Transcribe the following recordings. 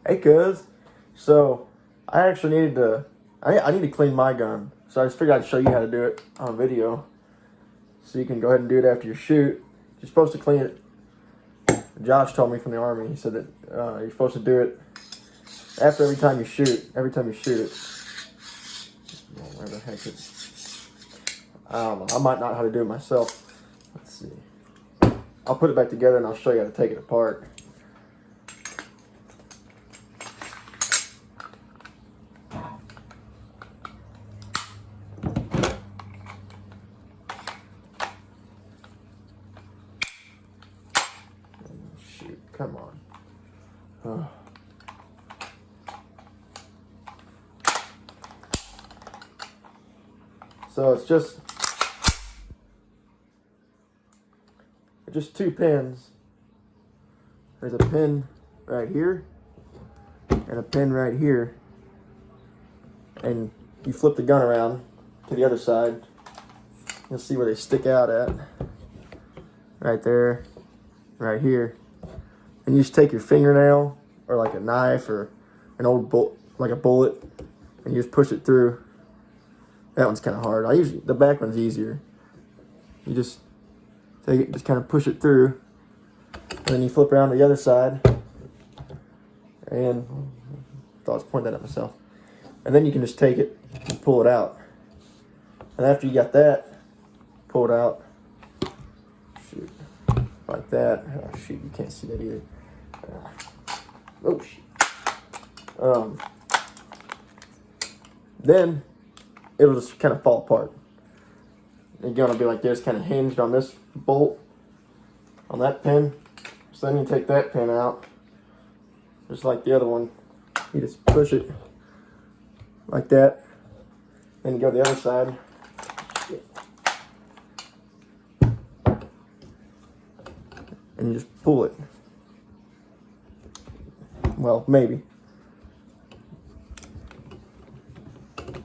Hey, cuz. So, I actually needed to, I need to clean my gun. So I just figured I'd show you how to do it on video. So you can go ahead and do it after you shoot. You're supposed to clean it. Josh told me from the Army, he said that you're supposed to do it after every time you shoot. Every time you shoot it. Where the heck is it? I don't know. I might not know how to do it myself. Let's see. I'll put it back together and I'll show you how to take it apart. Shoot, come on. So it's just two pins. There's a pin right here and a pin right here. And you flip the gun around to the other side. You'll see where they stick out at. Right there, right here. And you just take your fingernail or like a knife or an old like a bullet, and you just push it through. That one's kind of hard. The back one's easier. You just take it, just kind of push it through, and then you flip around to the other side. And I thought I was pointing that at myself. And then you can just take it and pull it out. And after you got that, pull it out. Shoot, like that. Oh shoot, you can't see that either. Oh shit. Then it'll just kind of fall apart. You're gonna be like this, kind of hinged on this bolt, on that pin. So then you take that pin out, just like the other one. You just push it like that. Then you go to the other side. And you just pull it. Well, maybe.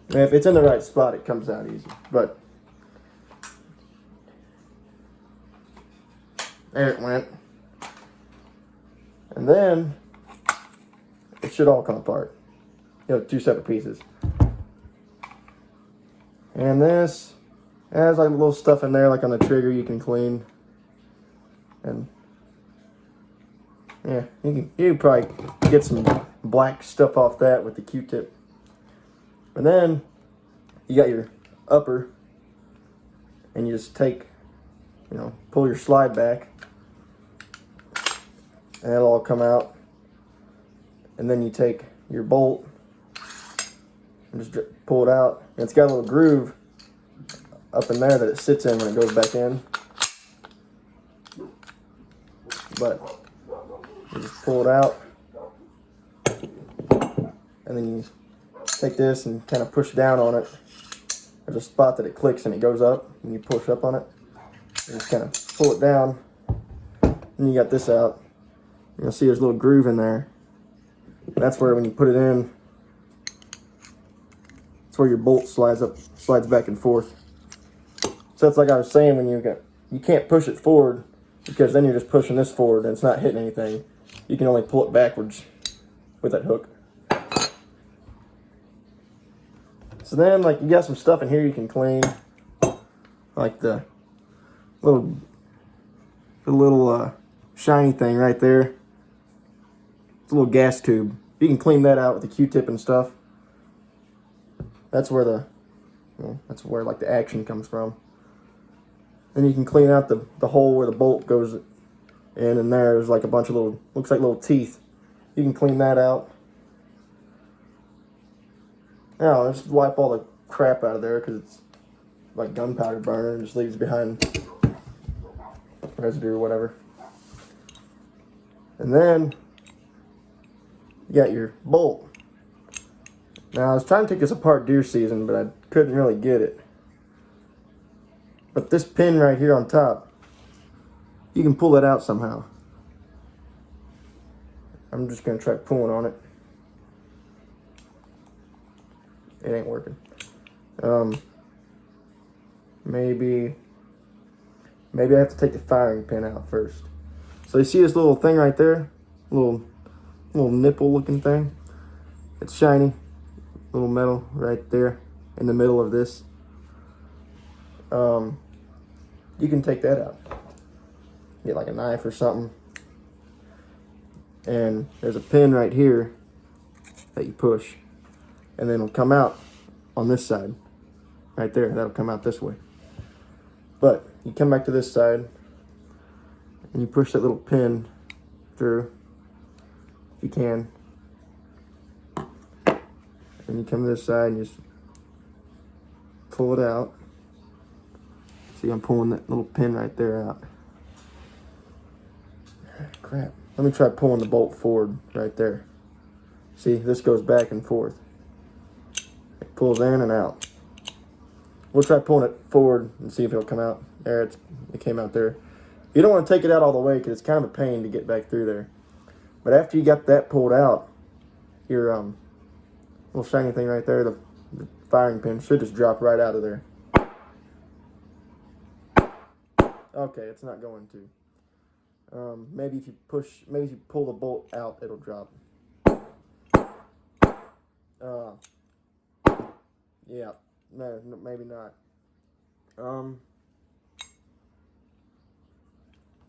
And if it's in the right spot, it comes out easy. But there it went. And then it should all come apart. You know, two separate pieces. And this has like little stuff in there, like on the trigger you can clean. And yeah, you can probably get some black stuff off that with the Q-tip. And then you got your upper, and you just take, pull your slide back, and it'll all come out. And then you take your bolt and just pull it out. And it's got a little groove up in there that it sits in when it goes back in. But you just pull it out, and then you take this and kind of push down on it. There's a spot that it clicks and it goes up, and you push up on it. And just kind of pull it down, and you got this out. You'll see there's a little groove in there. That's where when you put it in, it's where your bolt slides back and forth. So it's like I was saying, when you can't push it forward, because then you're just pushing this forward and it's not hitting anything. You can only pull it backwards with that hook. So then, like, you got some stuff in here you can clean, like the little shiny thing right there. It's a little gas tube. You can clean that out with the Q-tip and stuff. That's where like the action comes from. Then you can clean out the hole where the bolt goes in, and there's like a bunch of looks like little teeth. You can clean that out. Now, just wipe all the crap out of there, because it's like gunpowder burner and just leaves behind residue or whatever. And then you got your bolt. Now, I was trying to take this apart deer season, but I couldn't really get it. But this pin right here on top, you can pull that out somehow. I'm just going to try pulling on it. It ain't working. Maybe I have to take the firing pin out first. So you see this little thing right there? Little little nipple looking thing. It's shiny, little metal right there in the middle of this. You can take that out. Get like a knife or something. And there's a pin right here that you push, and then it'll come out on this side. Right there, that'll come out this way. But you come back to this side, and you push that little pin through, if you can. And you come to this side and just pull it out. See, I'm pulling that little pin right there out. Crap. Let me try pulling the bolt forward right there. See, this goes back and forth. It pulls in and out. We'll try pulling it forward and see if it'll come out. There, it came out there. You don't want to take it out all the way because it's kind of a pain to get back through there. But after you got that pulled out, your little shiny thing right there, the firing pin, should just drop right out of there. Okay, it's not going to. Maybe if you pull the bolt out, it'll drop. Yeah, no, maybe not.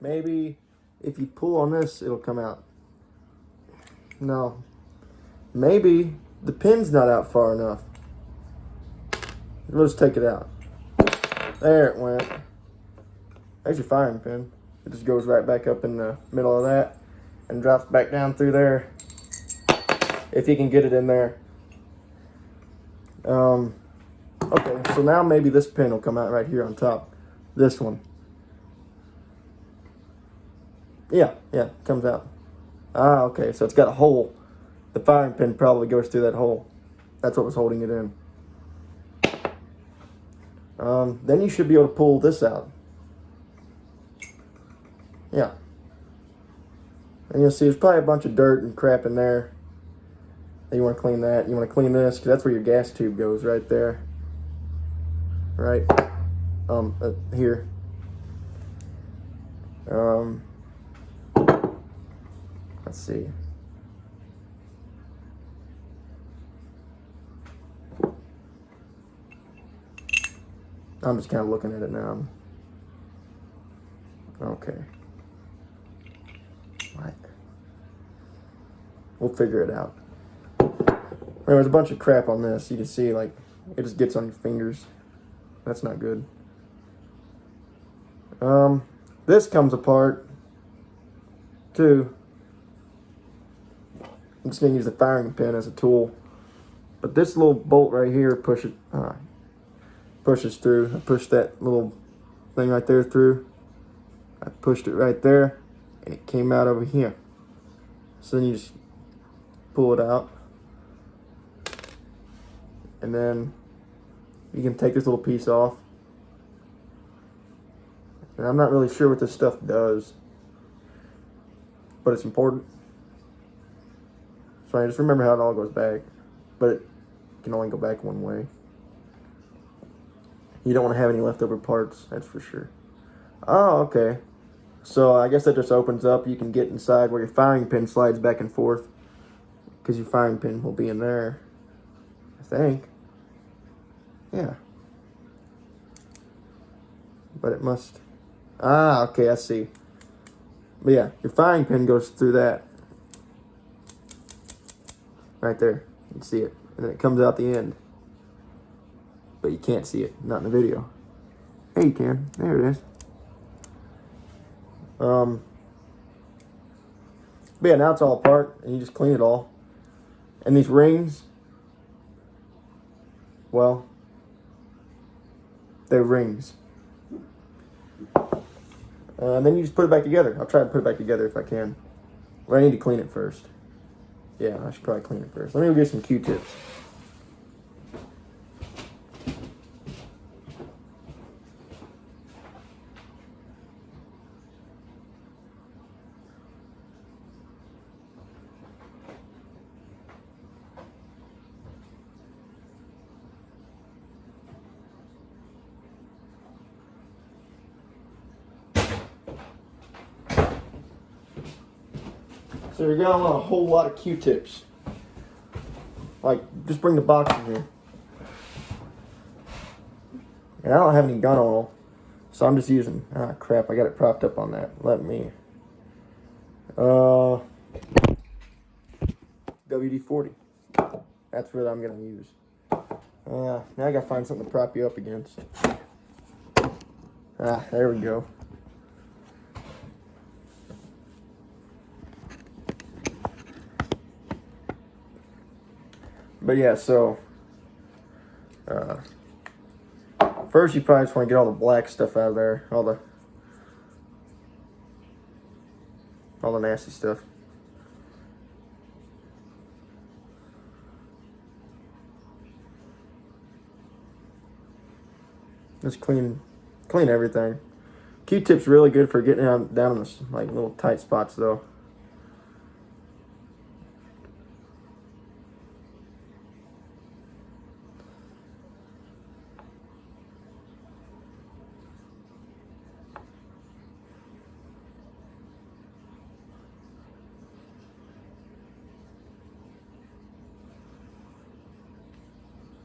Maybe if you pull on this, it'll come out. No, maybe the pin's not out far enough. We'll just take it out. There it went. There's your firing pin. It just goes right back up in the middle of that and drops back down through there. If you can get it in there. Okay, so now maybe this pin will come out right here on top. This one. Yeah, comes out. Ah, okay, so it's got a hole. The firing pin probably goes through that hole. That's what was holding it in. Then you should be able to pull this out. Yeah. And you'll see there's probably a bunch of dirt and crap in there. You want to clean that. You want to clean this because that's where your gas tube goes, right there. Right. Here. Let's see. I'm just kind of looking at it now. Okay. What? We'll figure it out. There's a bunch of crap on this. You can see, like, it just gets on your fingers. That's not good. This comes apart, too. I'm just going to use the firing pin as a tool. But this little bolt right here pushes through. I pushed that little thing right there through. I pushed it right there, and it came out over here. So then you just pull it out. And then you can take this little piece off. And I'm not really sure what this stuff does, but it's important. So I just remember how it all goes back, but it can only go back one way. You don't want to have any leftover parts, that's for sure. Oh, okay. So I guess that just opens up. You can get inside where your firing pin slides back and forth, because your firing pin will be in there, I think. Yeah. But it must... Ah, okay, I see. But yeah, your firing pin goes through that. Right there. You can see it. And then it comes out the end. But you can't see it. Not in the video. Hey, you can. There it is. But yeah, now it's all apart. And you just clean it all. And these rings... Well... They're rings. And then you just put it back together. I'll try to put it back together if I can. But I need to clean it first. Yeah, I should probably clean it first. Let me go get some Q-tips. So you're gonna want a whole lot of Q-tips. Like, just bring the box in here. And I don't have any gun oil, so I'm just using, crap, I got it propped up on that. Let me, WD-40. That's what I'm gonna use. Now I gotta find something to prop you up against. There we go. But yeah, so first you probably just want to get all the black stuff out of there, all the nasty stuff. Just clean everything. Q-tip's really good for getting down in the like little tight spots though.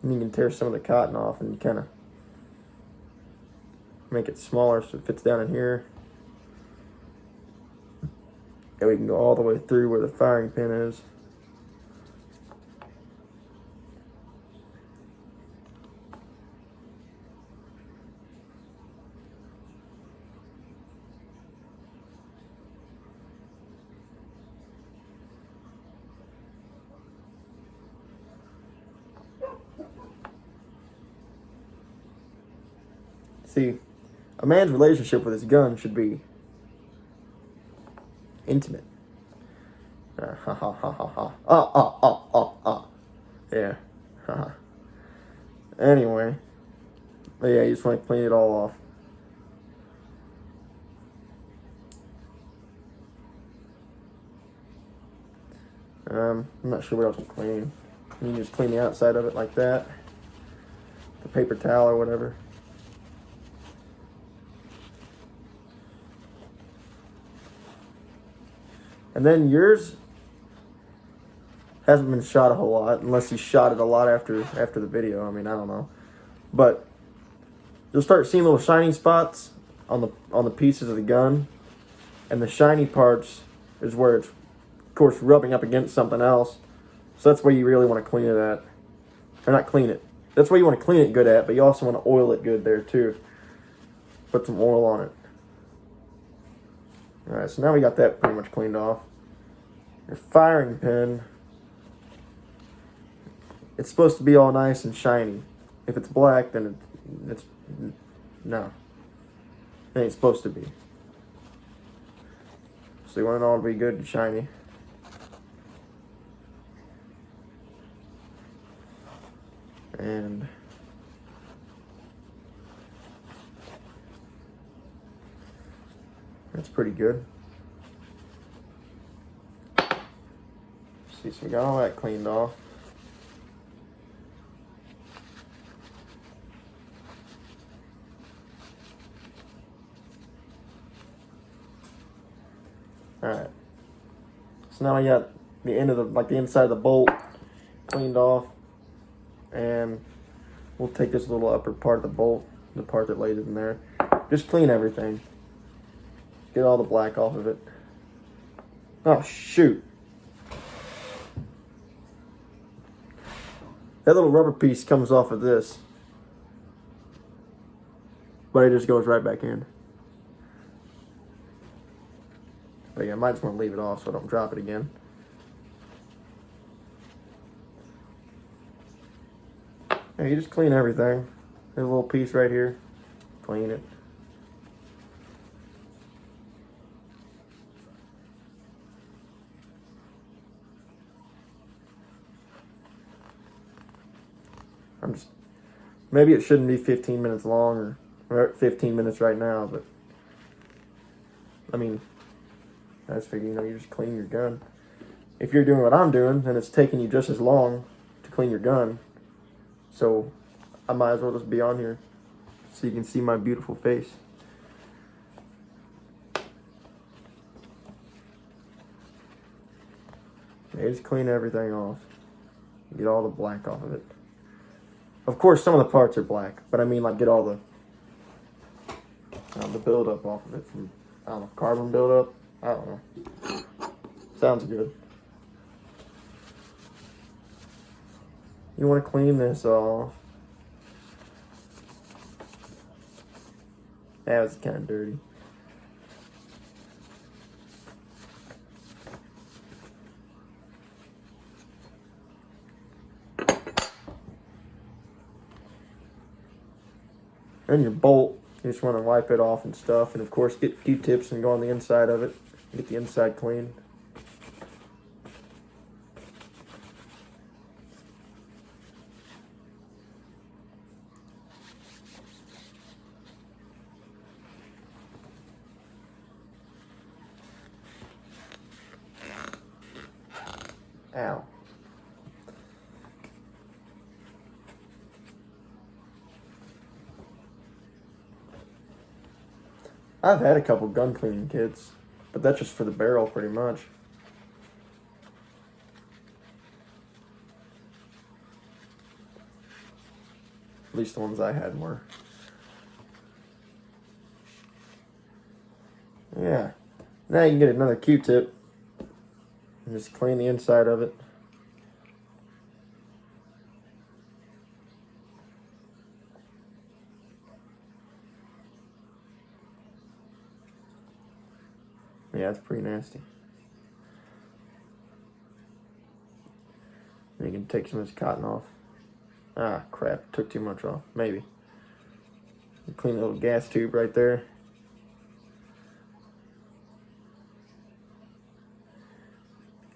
And you can tear some of the cotton off and kind of make it smaller so it fits down in here. And we can go all the way through where the firing pin is. See, a man's relationship with his gun should be intimate. Yeah. Anyway. But yeah, you just want to clean it all off. I'm not sure what else to clean. You can just clean the outside of it like that. The paper towel or whatever. And then yours hasn't been shot a whole lot, unless you shot it a lot after the video. I mean, I don't know. But you'll start seeing little shiny spots on the pieces of the gun. And the shiny parts is where it's, of course, rubbing up against something else. So that's where you really want to clean it at. Or not clean it. That's where you want to clean it good at, but you also want to oil it good there too. Put some oil on it. Alright, so now we got that pretty much cleaned off. Your firing pin, it's supposed to be all nice and shiny. If it's black, then it's no. It ain't supposed to be. So you want it all to be good and shiny. And that's pretty good. See, so we got all that cleaned off. Alright. So now I got the end of the inside of the bolt cleaned off. And we'll take this little upper part of the bolt, the part that lays in there. Just clean everything. Get all the black off of it. Oh, shoot. That little rubber piece comes off of this. But it just goes right back in. But yeah, I might just want to leave it off so I don't drop it again. Yeah, you just clean everything. There's a little piece right here. Clean it. Maybe it shouldn't be 15 minutes long or 15 minutes right now, but I mean, I just figure, you just clean your gun. If you're doing what I'm doing, then it's taking you just as long to clean your gun. So I might as well just be on here so you can see my beautiful face. Yeah, just clean everything off. Get all the black off of it. Of course, some of the parts are black, but I mean, like, get all the buildup off of it from, I don't know, carbon buildup. I don't know. Sounds good. You want to clean this off. That was kind of dirty. And your bolt, you just want to wipe it off and stuff. And of course, get Q-tips and go on the inside of it. Get the inside clean. Ow. I've had a couple gun cleaning kits, but that's just for the barrel pretty much. At least the ones I had were. Yeah. Now you can get another Q-tip and just clean the inside of it. Yeah, it's pretty nasty. And you can take some of this cotton off. Ah, crap. Took too much off. Maybe. Clean the little gas tube right there.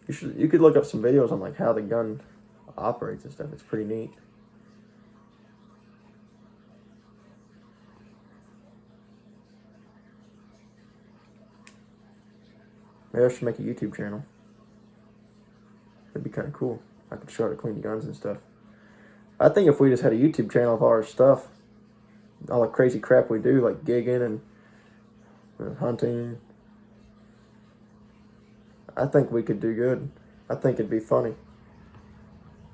You could look up some videos on like how the gun operates and stuff. It's pretty neat. Maybe I should make a YouTube channel. That'd be kind of cool. I could show how to clean guns and stuff. I think if we just had a YouTube channel of all our stuff, all the crazy crap we do, like gigging and hunting, I think we could do good. I think it'd be funny.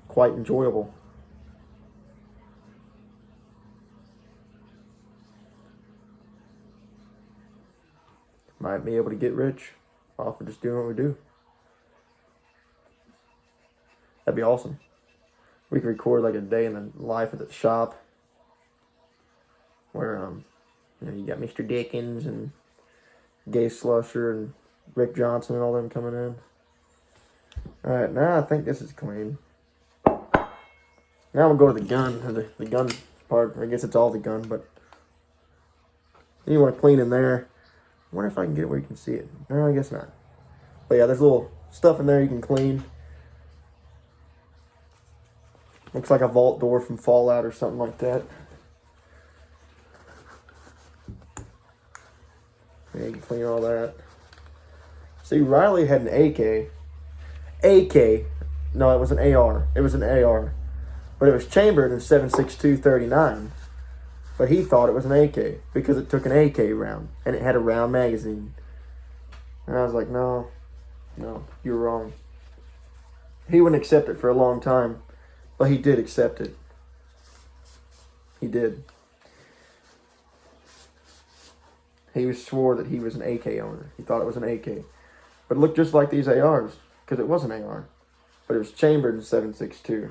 Quite enjoyable. Might be able to get rich off of just doing what we do. That'd be awesome. We could record like a day in the life of the shop where you got Mr. Dickens and Gay Slusher and Rick Johnson and all them coming in. Alright, now I think this is clean. Now we'll go to the gun, the gun part. I guess it's all the gun, but you want to clean in there. I wonder if I can get it where you can see it. No, I guess not. But yeah, there's little stuff in there you can clean. Looks like a vault door from Fallout or something like that. Yeah, you can clean all that. See, Riley had an AK. No, it was an AR. It was an AR. But it was chambered in 7.62 But he thought it was an AK because it took an AK round and it had a round magazine. And I was like, no, you're wrong. He wouldn't accept it for a long time, but he did accept it. He did. He swore that he was an AK owner. He thought it was an AK. But it looked just like these ARs because it was an AR. But it was chambered in 7.62.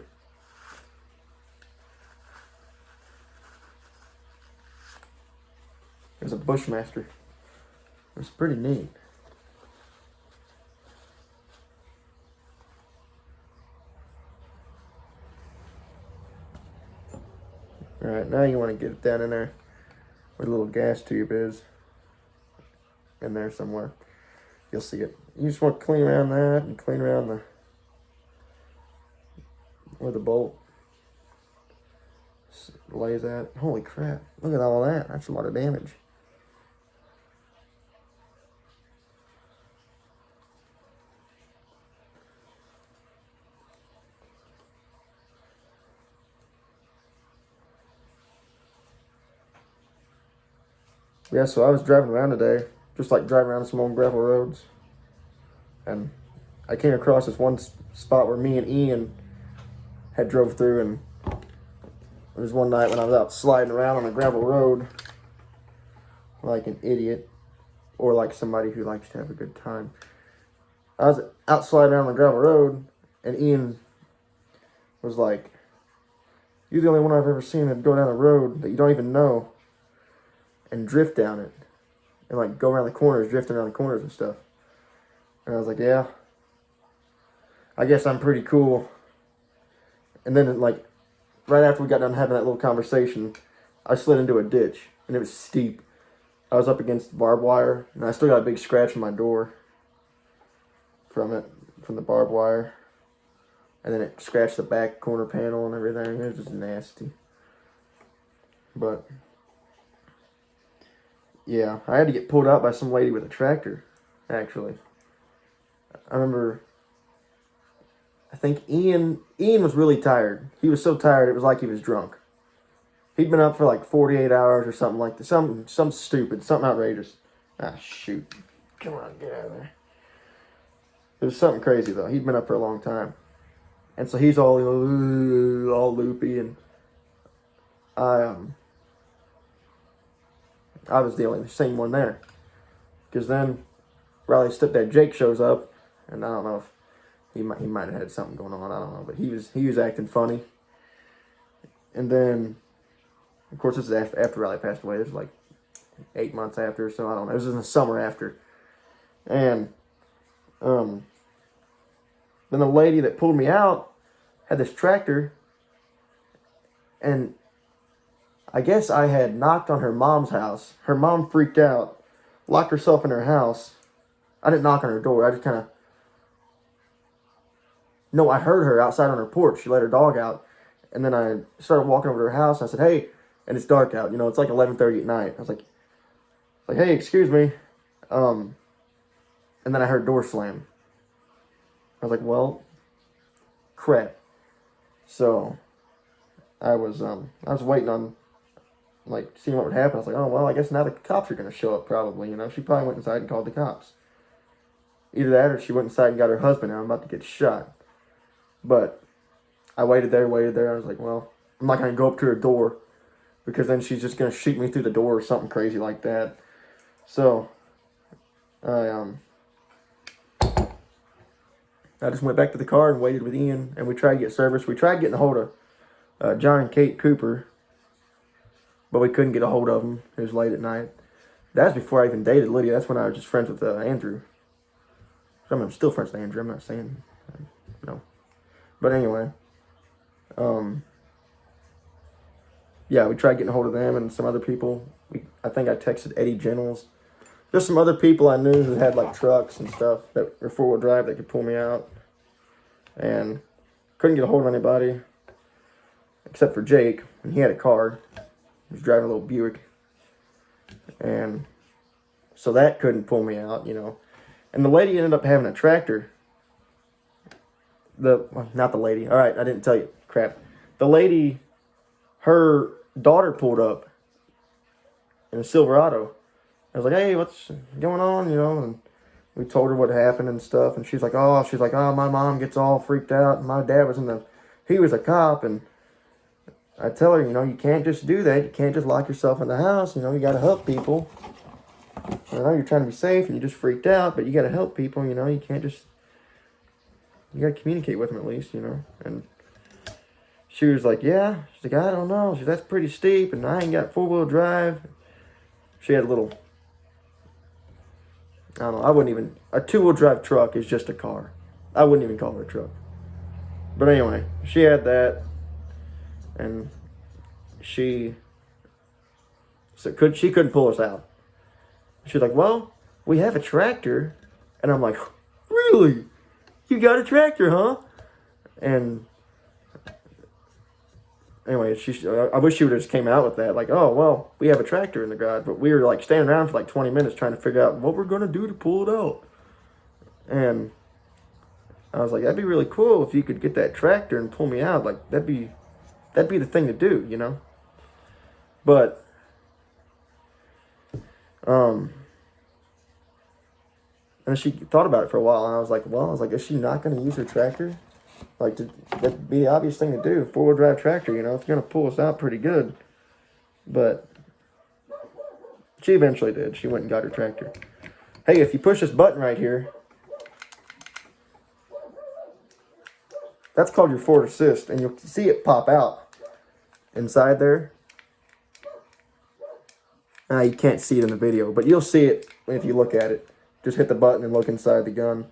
It was a Bushmaster. It was pretty neat. Alright, now you want to get it down in there where the little gas tube is. In there somewhere. You'll see it. You just want to clean around that and clean around where the bolt lays at. Holy crap. Look at all that. That's a lot of damage. Yeah, so I was driving around today, just like driving around some old gravel roads, and I came across this one spot where me and Ian had drove through, and there was one night when I was out sliding around on a gravel road like an idiot, or like somebody who likes to have a good time. I was out sliding around on the gravel road, and Ian was like, "You're the only one I've ever seen that go down a road that you don't even know and drift down it, and like go around the corners, drifting around the corners and stuff." And I was like, "Yeah, I guess I'm pretty cool." And then like right after we got done having that little conversation, I slid into a ditch, and it was steep. I was up against barbed wire, and I still got a big scratch on my door from the barbed wire. And then it scratched the back corner panel and everything. It was just nasty. But yeah, I had to get pulled out by some lady with a tractor, actually. I remember, I think Ian was really tired. He was so tired it was like he was drunk. He'd been up for like 48 hours or something like that. Something stupid, something outrageous. Ah, shoot. Come on, get out of there. It was something crazy, though. He'd been up for a long time. And so he's all loopy, and I was the same one there. Because then Riley's stepdad Jake shows up, and I don't know if he might have had something going on, I don't know, but he was acting funny. And then, of course, this is after Riley passed away. This was like 8 months after, so I don't know. It was in the summer after. And then the lady that pulled me out had this tractor, and I guess I had knocked on her mom's house. Her mom freaked out, locked herself in her house. I didn't knock on her door. I just kind of... No, I heard her outside on her porch. She let her dog out. And then I started walking over to her house. And I said, "Hey," and it's dark out. You know, it's like 11:30 at night. I was like, "Hey, excuse me." And then I heard door slam. I was like, "Well, crap." So I was waiting on, like, seeing what would happen. I was like, "Oh, well, I guess now the cops are going to show up probably." You know, she probably went inside and called the cops. Either that or she went inside and got her husband, and I'm about to get shot. But I waited there. I was like, well, I'm not going to go up to her door, because then she's just going to shoot me through the door or something crazy like that. So I just went back to the car and waited with Ian, and we tried to get service. We tried getting a hold of John and Kate Cooper, but we couldn't get a hold of them. It was late at night. That was before I even dated Lydia. That's when I was just friends with Andrew. I mean, I'm still friends with Andrew. I'm not saying no. But anyway, yeah, we tried getting a hold of them and some other people. I think I texted Eddie Jennels. Just some other people I knew who had like trucks and stuff that were 4-wheel drive that could pull me out. And couldn't get a hold of anybody except for Jake, and he had a car. He was driving a little Buick. And so that couldn't pull me out, you know. And the lady ended up having a tractor. Not the lady. All right, I didn't tell you. Crap. The lady, her daughter pulled up in a Silverado. I was like, "Hey, what's going on?" You know, and we told her what happened and stuff. And she's like, "Oh, my mom gets all freaked out. And my dad he was a cop." And I tell her, you know, you can't just do that. You can't just lock yourself in the house. You know, you got to help people. I know you're trying to be safe and you just freaked out, but you got to help people, you know. You can't just... You got to communicate with them at least, you know. And she was like, "Yeah." She's like, "I don't know." She's like, "That's pretty steep, and I ain't got 4-wheel drive." She had a little... I don't know. I wouldn't even... A 2-wheel drive truck is just a car. I wouldn't even call it a truck. But anyway, she had that. And she couldn't pull us out. She's like, "Well, we have a tractor." And I'm like, "Really? You got a tractor, huh?" And anyway, I wish she would have just came out with that. Like, "Oh, well, we have a tractor in the garage." But we were like standing around for like 20 minutes trying to figure out what we're going to do to pull it out. And I was like, "That'd be really cool if you could get that tractor and pull me out. Like, that'd be the thing to do, you know?" But and And she thought about it for a while, and I was like, is she not going to use her tractor? Like, that'd be the obvious thing to do. 4-wheel drive tractor, you know, it's going to pull us out pretty good. But she eventually did. She went and got her tractor. Hey, if you push this button right here, that's called your forward assist, and you'll see it pop out inside there. You can't see it in the video, but you'll see it if you look at it. Just hit the button and look inside the gun.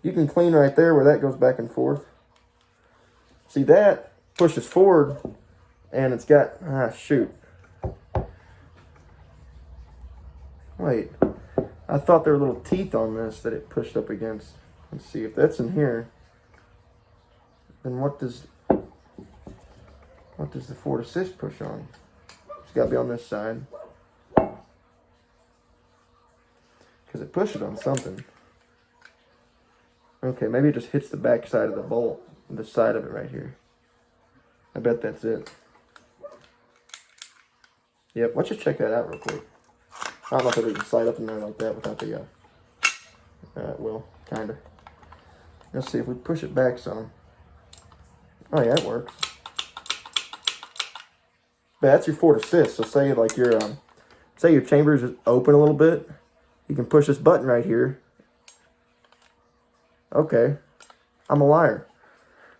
You can clean right there where that goes back and forth. See, that pushes forward, and it's got, shoot. Wait, I thought there were little teeth on this that it pushed up against. Let's see, if that's in here, then what does the forward assist push on? It's got to be on this side. Because it pushes on something. Okay, maybe it just hits the back side of the bolt, the side of it right here. I bet that's it. Yep, let's just check that out real quick. I don't know if it can slide up in there like that without the, it will, kind of. Let's see if we push it back some. Oh yeah, it works. But that's your forward assist. So say like say your chamber is open a little bit, you can push this button right here. Okay, I'm a liar.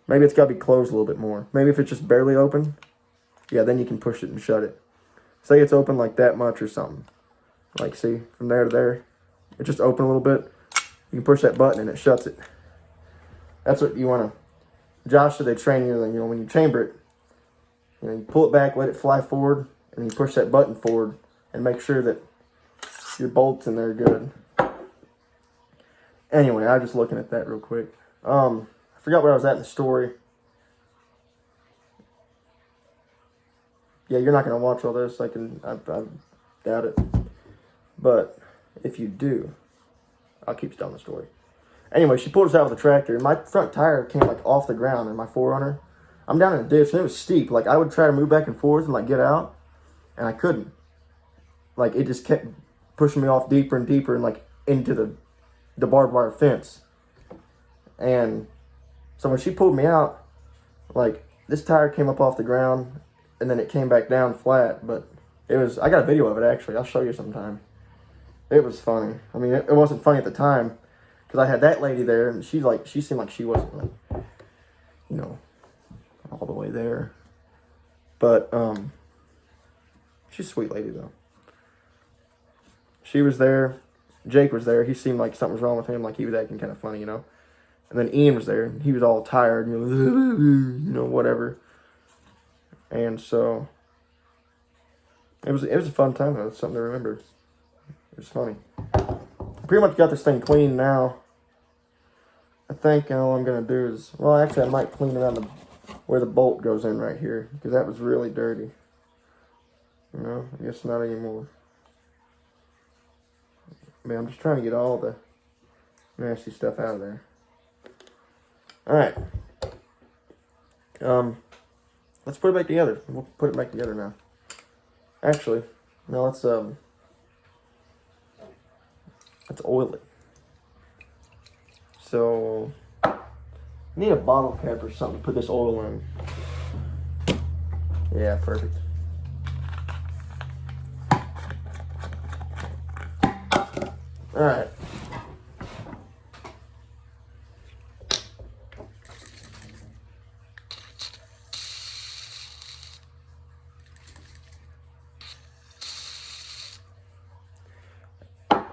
Maybe it's got to be closed a little bit more. Maybe if it's just barely open, yeah, then you can push it and shut it. Say it's open like that much or something. Like, see, from there to there, it's just open a little bit. You can push that button and it shuts it. That's what you want to. Josh said they train you, you know, when you chamber it, you know, you pull it back, let it fly forward, and you push that button forward and make sure that your bolts in there are good. Anyway, I'm just looking at that real quick. I forgot where I was at in the story. Yeah, you're not going to watch all this. I doubt it. But if you do, I'll keep you telling the story. Anyway, she pulled us out with the tractor, and my front tire came like off the ground in my 4Runner. I'm down in a ditch, and it was steep. Like, I would try to move back and forth and like get out, and I couldn't. Like, it just kept pushing me off deeper and deeper and like into the barbed wire fence. And so when she pulled me out, like, this tire came up off the ground, and then it came back down flat. But it was, I got a video of it actually. I'll show you sometime. It was funny. I mean, it wasn't funny at the time because I had that lady there, and she seemed like she wasn't like, you know, all the way there. But she's a sweet lady though. She was there. Jake was there. He seemed like something was wrong with him. Like, he was acting kind of funny, you know. And then Ian was there. And he was all tired, you know, whatever. And so it was a fun time. It was something to remember. It was funny. I pretty much got this thing clean now. I think all I'm gonna do is, well, actually, I might clean around where the bolt goes in right here because that was really dirty. You know, I guess not anymore. Man, I'm just trying to get all the nasty stuff out of there. Alright. Let's put it back together. We'll put it back together now. Actually, no, let's oil it. So, I need a bottle cap or something to put this oil in. Yeah, perfect. Alright.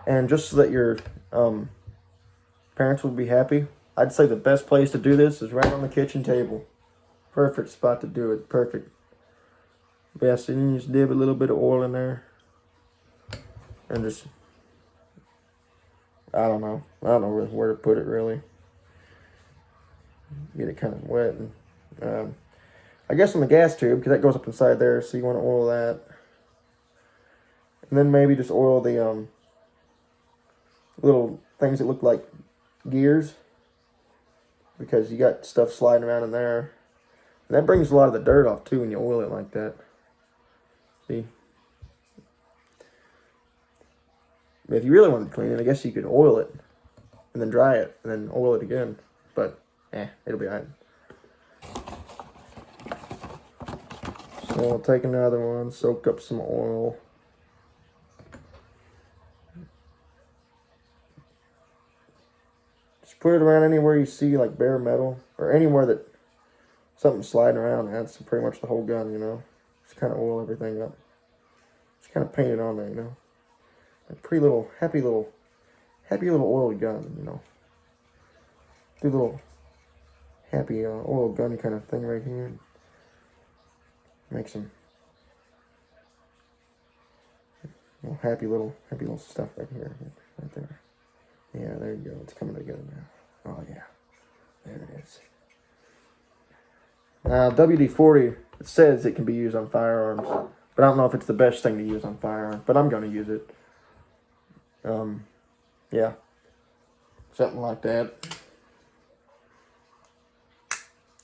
And just so that your parents will be happy, I'd say the best place to do this is right on the kitchen table. Perfect spot to do it. Perfect. Yeah, so you just dip a little bit of oil in there. And just, I don't know really where to put it really. Get it kind of wet. And, I guess on the gas tube, because that goes up inside there, so you want to oil that. And then maybe just oil the little things that look like gears, because you got stuff sliding around in there. And that brings a lot of the dirt off too when you oil it like that. See? If you really wanted to clean it, I guess you could oil it and then dry it, and then oil it again. But, it'll be alright. So I'll take another one, soak up some oil. Just put it around anywhere you see like bare metal, or anywhere that something's sliding around. That's pretty much the whole gun, you know. Just kind of oil everything up. Just kind of paint it on there, you know. A pretty little, happy little oily gun, you know. Do a little happy oil gun kind of thing right here. Make some happy little stuff right here, right there. Yeah, there you go. It's coming together now. Oh yeah, there it is. Now WD-40, it says it can be used on firearms, but I don't know if it's the best thing to use on firearms. But I'm gonna use it. Yeah, something like that.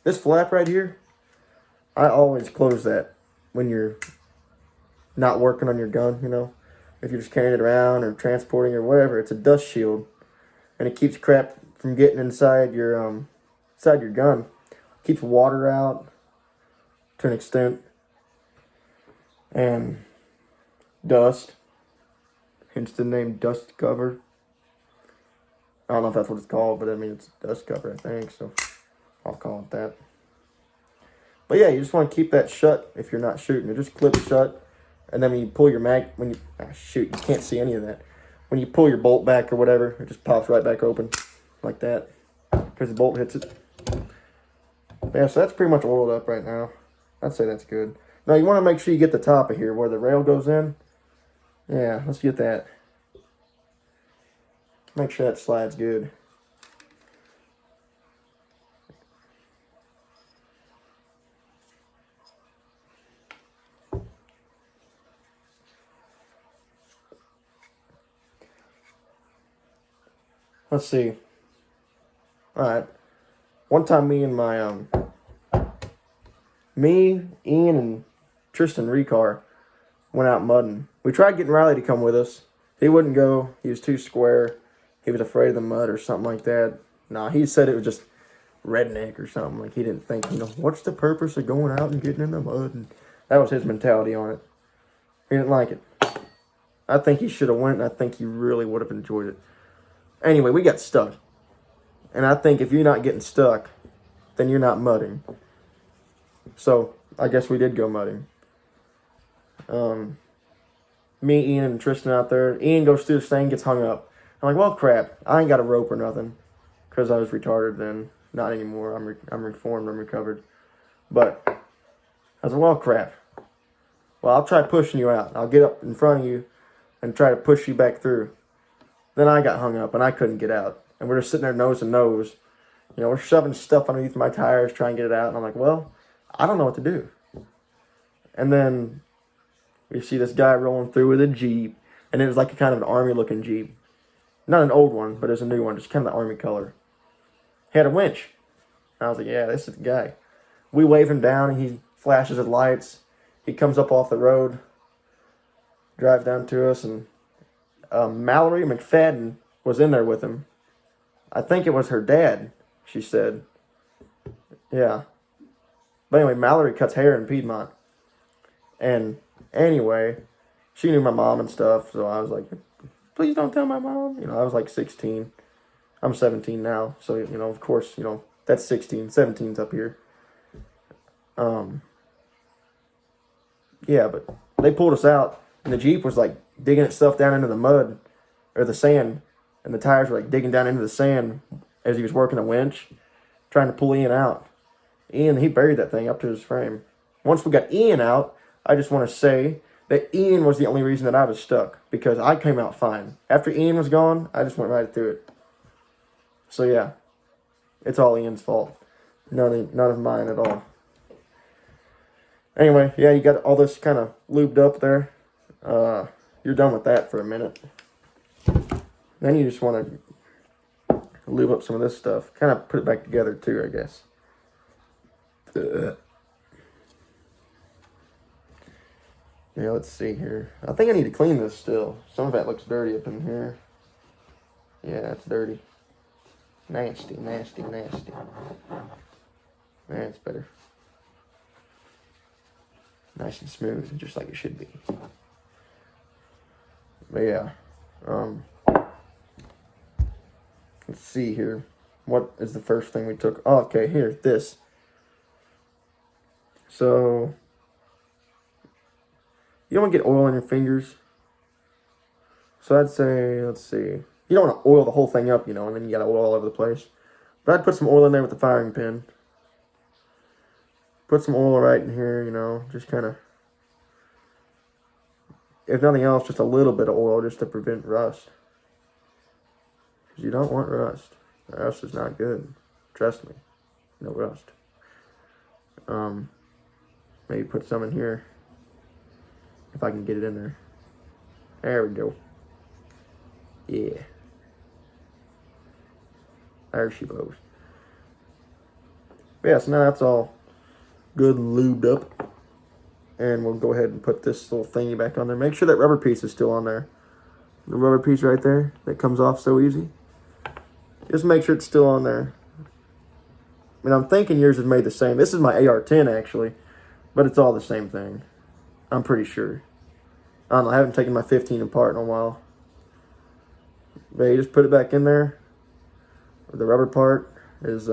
This flap right here, I always close that when you're not working on your gun, you know. If you're just carrying it around or transporting or whatever, it's a dust shield. And it keeps crap from getting inside your gun. Keeps water out to an extent. And dust. Hence the name dust cover. I don't know if that's what it's called, but I mean it's dust cover, I think, so I'll call it that. But yeah, you just want to keep that shut if you're not shooting. It just clips shut. And then when you pull your you can't see any of that. When you pull your bolt back or whatever, it just pops right back open like that because the bolt hits it. Yeah, so that's pretty much oiled up right now. I'd say that's good. Now you want to make sure you get the top of here where the rail goes in. Yeah, let's get that. Make sure that slides good. Let's see. Alright. One time me, Ian, and Tristan Recar went out mudding. We tried getting Riley to come with us. He wouldn't go. He was too square. He was afraid of the mud or something like that. Nah, he said it was just redneck or something. Like he didn't think, you know, what's the purpose of going out and getting in the mud? And that was his mentality on it. He didn't like it. I think he should have went, and I think he really would have enjoyed it. Anyway, we got stuck. And I think if you're not getting stuck, then you're not mudding. So, I guess we did go mudding. Me, Ian, and Tristan out there. Ian goes through this thing, gets hung up. I'm like, well, crap. I ain't got a rope or nothing. Because I was retarded then. Not anymore. I'm reformed. I'm recovered. But I was like, well, crap. Well, I'll try pushing you out. I'll get up in front of you and try to push you back through. Then I got hung up and I couldn't get out. And we're just sitting there nose to nose. You know, we're shoving stuff underneath my tires, trying to get it out. And I'm like, well, I don't know what to do. And then we see this guy rolling through with a Jeep. And it was like a kind of an army-looking Jeep. Not an old one, but it was a new one. Just kind of the army color. He had a winch. And I was like, yeah, this is the guy. We wave him down and he flashes his lights. He comes up off the road. Drives down to us and Mallory McFadden was in there with him. I think it was her dad, she said. Yeah. But anyway, Mallory cuts hair in Piedmont. And anyway, she knew my mom and stuff, so I was like, please don't tell my mom. You know, I was like 16. I'm 17 now, so, you know, of course, you know, that's 16. 17's up here. Yeah, but they pulled us out, and the Jeep was like digging itself down into the mud or the sand, and the tires were like digging down into the sand as he was working the winch, trying to pull Ian out. Ian, he buried that thing up to his frame. Once we got Ian out, I just want to say that Ian was the only reason that I was stuck, because I came out fine. After Ian was gone, I just went right through it. So yeah, it's all Ian's fault. None of mine at all. Anyway, yeah, you got all this kind of lubed up there. You're done with that for a minute. Then you just want to lube up some of this stuff. Kind of put it back together too, I guess. Yeah, let's see here. I think I need to clean this still. Some of that looks dirty up in here. Yeah, it's dirty. Nasty, nasty, nasty. That's better. Nice and smooth, just like it should be. But yeah. Let's see here. What is the first thing we took? Oh, okay, here, this. So, you don't want to get oil on your fingers. So I'd say, let's see. You don't want to oil the whole thing up, and then you got oil all over the place. But I'd put some oil in there with the firing pin. Put some oil right in here, just kind of, if nothing else, just a little bit of oil just to prevent rust. Because you don't want rust. Rust is not good. Trust me. No rust. Maybe put some in here. If I can get it in there. There we go. Yeah. There she goes. But yeah, so now that's all good lubed up. And we'll go ahead and put this little thingy back on there. Make sure that rubber piece is still on there. The rubber piece right there that comes off so easy. Just make sure it's still on there. I mean, I'm thinking yours is made the same. This is my AR-10 actually, but it's all the same thing. I'm pretty sure. I don't know, I haven't taken my 15 apart in a while. But you just put it back in there. The rubber part is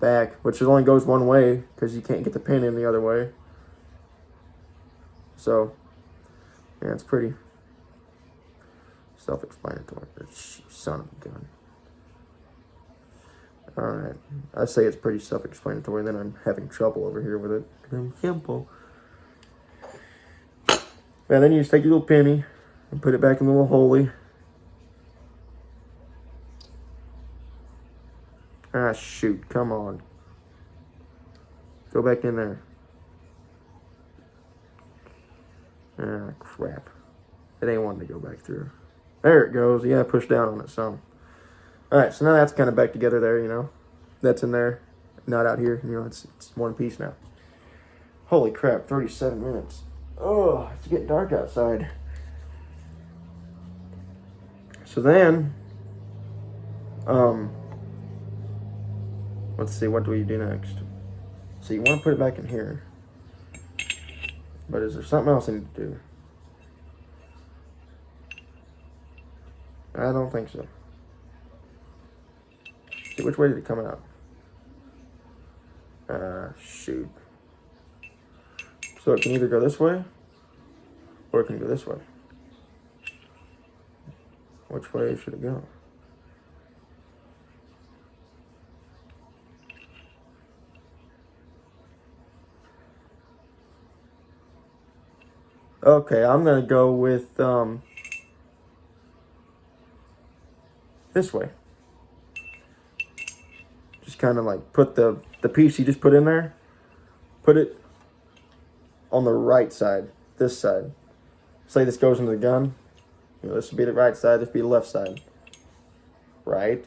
back, which only goes one way because you can't get the pin in the other way. So, yeah, it's pretty self-explanatory. Son of a gun. Alright, I say it's pretty self-explanatory, then I'm having trouble over here with it. Simple. And then you just take your little penny and put it back in the little holy. Ah, shoot, come on. Go back in there. Ah, crap. It ain't wanting to go back through. There it goes. You gotta push down on it some. Alright, so now that's kind of back together there, That's in there. Not out here. It's one piece now. Holy crap, 37 minutes. Oh, it's getting dark outside. So then, let's see, what do we do next? So you want to put it back in here. But is there something else I need to do? I don't think so. See, which way did it come out? Shoot. So it can either go this way, or it can go this way. Which way should it go? Okay, I'm gonna go with this way. Just kind of like put the piece you just put in there, put it on the right side, this side. Say this goes into the gun. This would be the right side, this would be the left side. Right,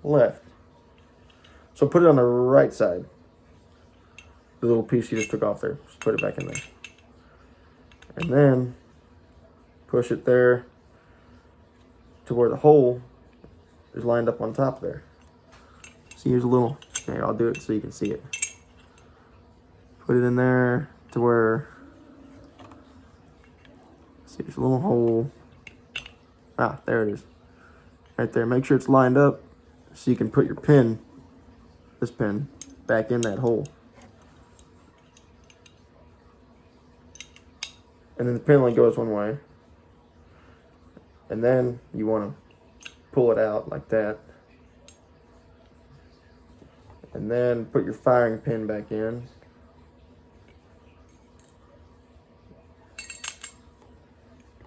left. So put it on the right side. The little piece you just took off there, just put it back in there. And then push it there to where the hole is lined up on top there. See, here's a little, here, I'll do it so you can see it. Put it in there to where, see, there's a little hole. Ah, there it is. Right there. Make sure it's lined up so you can put your pin, this pin, back in that hole. And then the pin only goes one way. And then you want to pull it out like that. And then put your firing pin back in.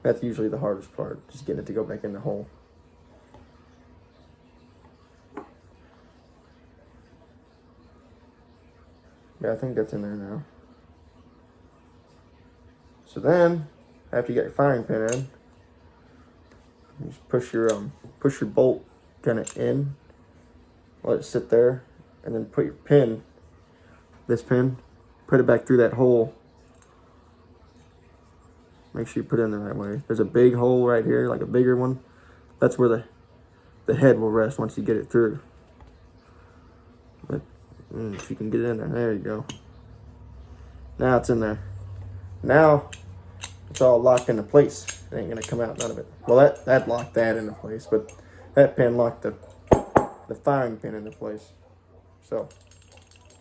That's usually the hardest part, just getting it to go back in the hole. Yeah, I think that's in there now. So then, after you get your firing pin in, you just push your bolt kind of in, let it sit there, and then put your pin, this pin, put it back through that hole. Make sure you put it in the right way. There's a big hole right here, like a bigger one. That's where the head will rest once you get it through. But if you can get it in there, there you go. Now it's in there. Now it's all locked into place. It ain't gonna come out, none of it. Well, that locked that into place, but that pin locked the firing pin into place. So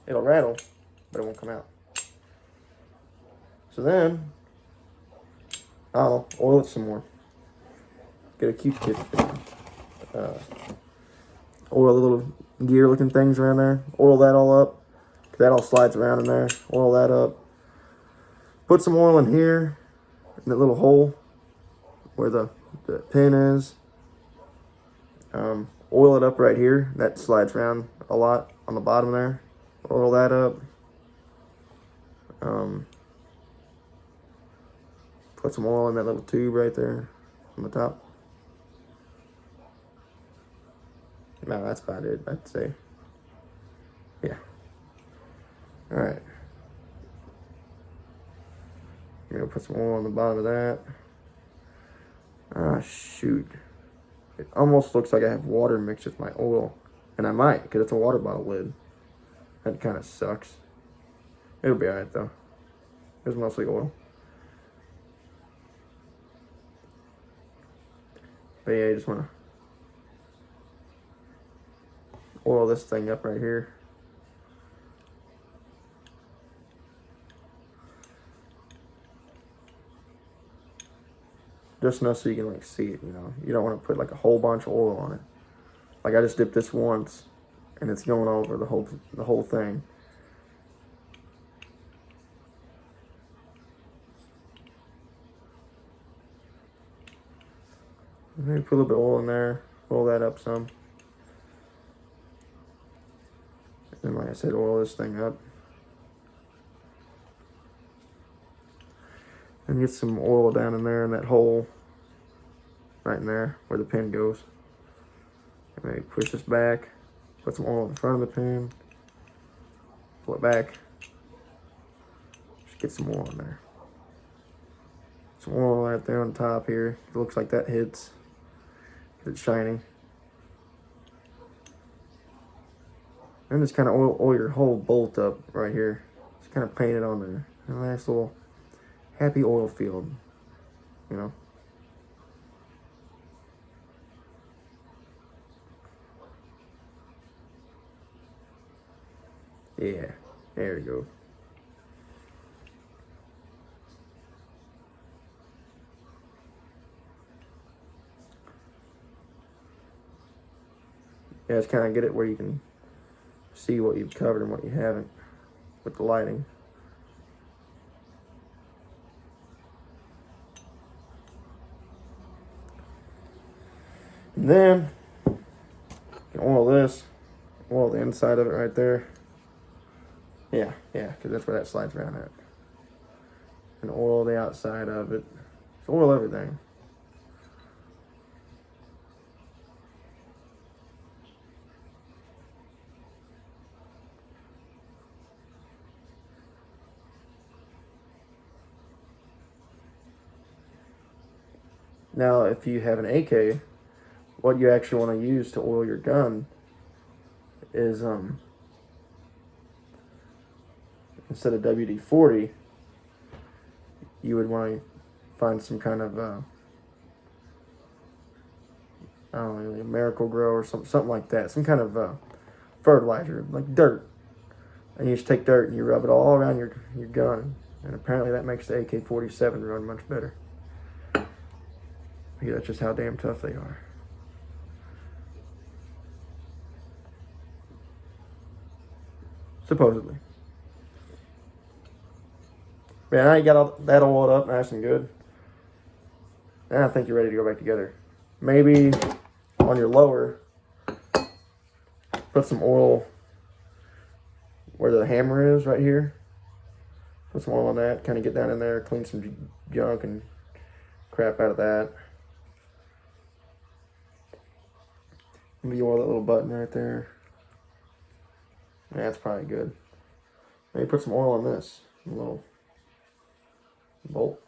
it'll rattle, but it won't come out. So then I'll oil it some more. Get a Q-tip. Oil the little gear looking things around there. Oil that all up. That all slides around in there. Oil that up. Put some oil in here, in that little hole where the pin is. Oil it up right here. That slides around a lot on the bottom there. Oil that up. Put some oil in that little tube right there on the top. No, that's about it, I'd say. Yeah. Alright. I'm gonna put some oil on the bottom of that. Ah, shoot. It almost looks like I have water mixed with my oil. And I might, because it's a water bottle lid. That kind of sucks. It'll be alright, though. It's mostly oil. But yeah, you just want to oil this thing up right here. Just enough so you can like see it, you know. You don't want to put like a whole bunch of oil on it. Like I just dipped this once and it's going over the whole thing. Maybe put a little bit of oil in there, oil that up some. And like I said, oil this thing up. And get some oil down in there in that hole. Right in there where the pin goes. And maybe push this back. Put some oil in front of the pin. Pull it back. Just get some oil in there. Some oil right there on top here. It looks like that hits. It's shiny. And just kind of oil your whole bolt up right here. Just kind of paint it on there. A nice little happy oil field, you know. Yeah, there we go. Yeah, just kind of get it where you can see what you've covered and what you haven't with the lighting. And then you can oil this, oil the inside of it right there. Yeah, because that's where that slides around at. And oil the outside of it. Just oil everything. Now, if you have an AK, what you actually want to use to oil your gun is instead of WD-40, you would want to find some kind of I don't know, like Miracle Grow or something like that, some kind of fertilizer, like dirt. And you just take dirt and you rub it all around your gun, and apparently that makes the AK-47 run much better. Yeah, that's just how damn tough they are. Supposedly. Man, now you got all that oiled up nice and good. Now I think you're ready to go back together. Maybe on your lower, put some oil where the hammer is right here. Put some oil on that, kind of get down in there, clean some junk and crap out of that. Maybe oil that little button right there. Yeah, that's probably good. Maybe put some oil on this little bolt.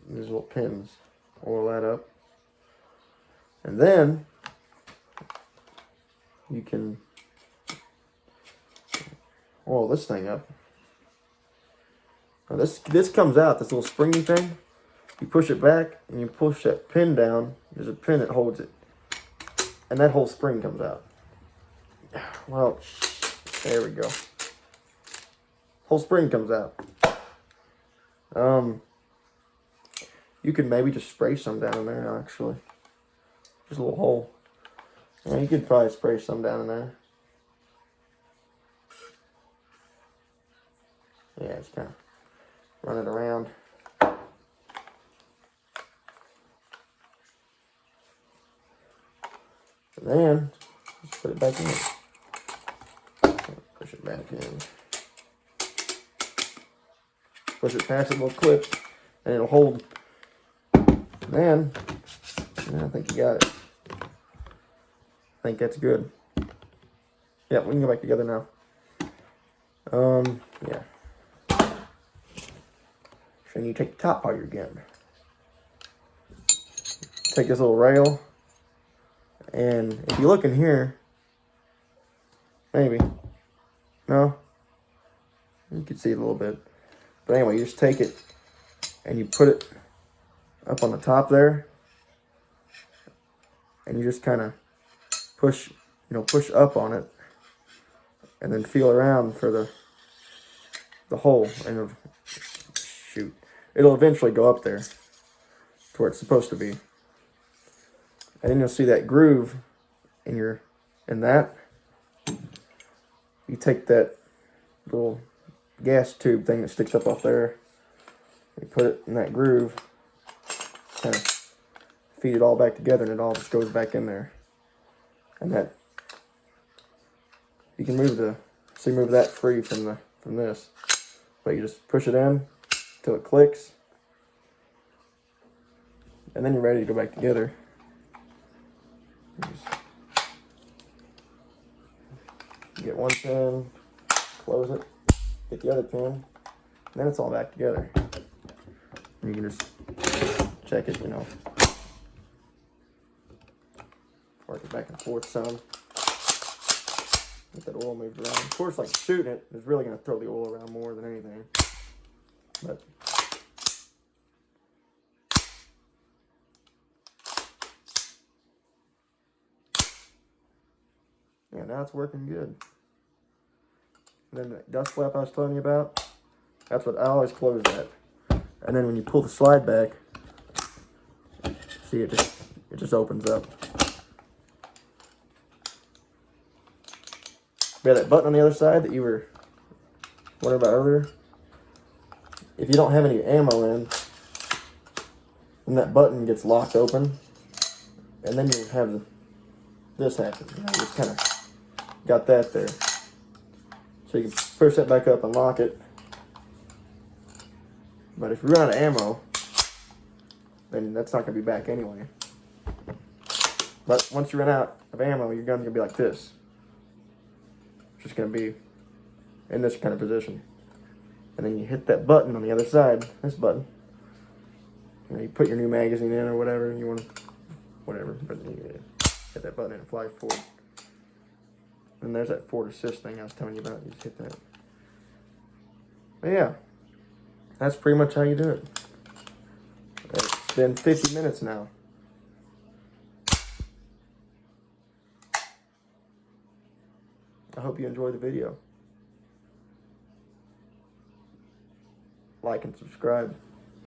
These little pins. Oil that up. And then you can oil this thing up. Now this comes out, this little springy thing. You push it back and you push that pin down. There's a pin that holds it. And that whole spring comes out. Well, there we go. Whole spring comes out. You could maybe just spray some down in there, actually. Just a little hole. Yeah, you could probably spray some down in there. Yeah, just kind of run it around. And then, just put it back in. Push it back in. Push it past the little clip, and it'll hold. Then, yeah, I think you got it. I think that's good. Yeah, we can go back together now. Yeah. So you take the top part of your gun. Take this little rail, and if you look in here, maybe, no, you can see it a little bit. But anyway, you just take it and you put it up on the top there, and you just kind of push, push up on it, and then feel around for the hole, and it'll eventually go up there to where it's supposed to be. And then you'll see that groove in that. You take that little gas tube thing that sticks up off there, you put it in that groove, kind of feed it all back together, and it all just goes back in there. And that you can move that free from this, but you just push it in until it clicks, and then you're ready to go back together. You get one pin, close it, get the other pin, and then it's all back together. And you can just check it, work it back and forth some. Get that oil moved around. Of course, like shooting it is really going to throw the oil around more than anything. But yeah, now it's working good. And then the dust flap I was telling you about, that's what I always close that. And then when you pull the slide back, see it just opens up. Yeah, that button on the other side that you were wondering about earlier, if you don't have any ammo in, then that button gets locked open, and then you have this happen. You just kind of got that there. So you can push that back up and lock it. But if you run out of ammo, then that's not going to be back anyway. But once you run out of ammo, your gun's going to be like this. It's just going to be in this kind of position. And then you hit that button on the other side, this button. You put your new magazine in or whatever you want, whatever. But you hit that button and it flies forward. And there's that forward assist thing I was telling you about. You just hit that. But yeah, that's pretty much how you do it. It's been 50 minutes now. I hope you enjoyed the video. Like and subscribe.